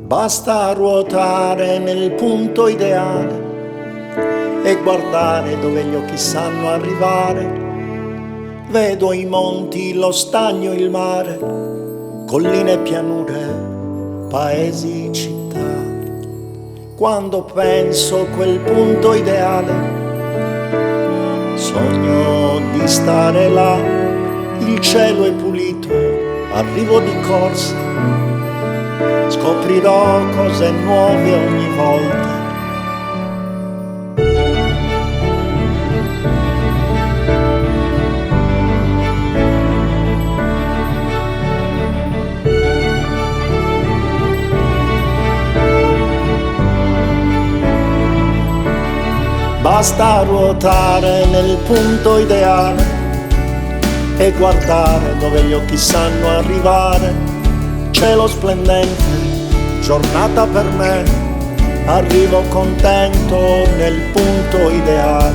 Basta ruotare nel punto ideale e guardare dove gli occhi sanno arrivare. Vedo i monti, lo stagno, il mare, colline e pianure, paesi, città. Quando penso a quel punto ideale, sogno di stare là. Il cielo è pulito, arrivo di corsa, scoprirò cose nuove ogni volta. Basta ruotare nel punto ideale e guardare dove gli occhi sanno arrivare. Cielo splendente, giornata per me, arrivo contento nel punto ideale.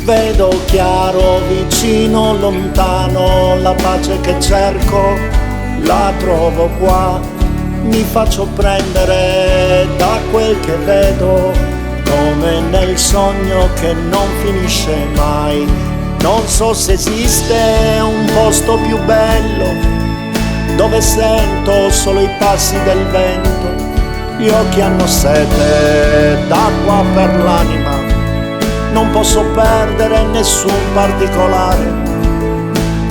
Vedo chiaro, vicino, lontano, la pace che cerco la trovo qua. Mi faccio prendere da quel che vedo, come nel sogno che non finisce mai. Non so se esiste un posto più bello, dove sento solo i passi del vento. Gli occhi hanno sete d'acqua per l'anima, non posso perdere nessun particolare.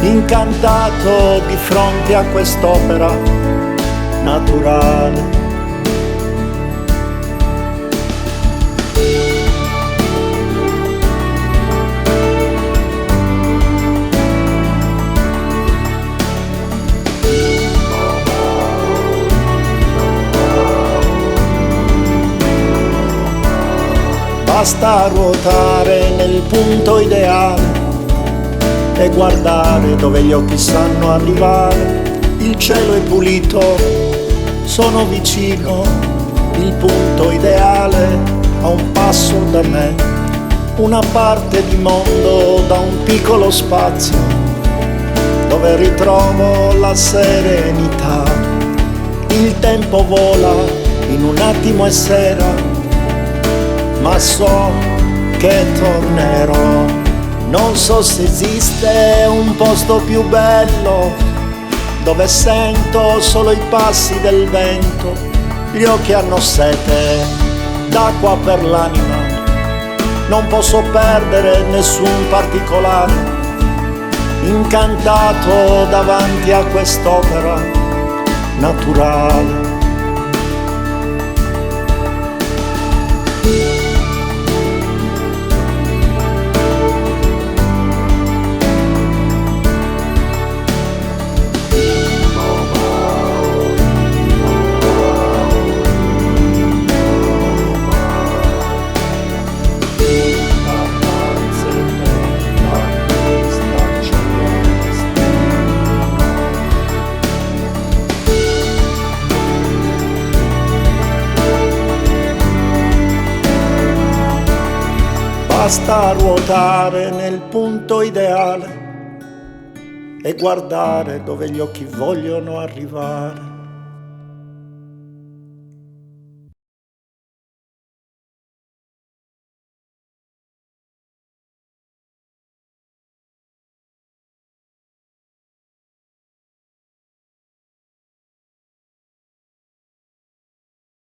Incantato di fronte a quest'opera naturale. Basta ruotare nel punto ideale e guardare dove gli occhi sanno arrivare. Il cielo è pulito, sono vicino, il punto ideale a un passo da me. Una parte di mondo da un piccolo spazio, dove ritrovo la serenità. Il tempo vola, in un attimo è sera, ma so che tornerò. Non so se esiste un posto più bello, dove sento solo i passi del vento. Gli occhi hanno sete d'acqua per l'anima, non posso perdere nessun particolare. Incantato davanti a quest'opera naturale. Basta ruotare nel punto ideale e guardare dove gli occhi vogliono arrivare.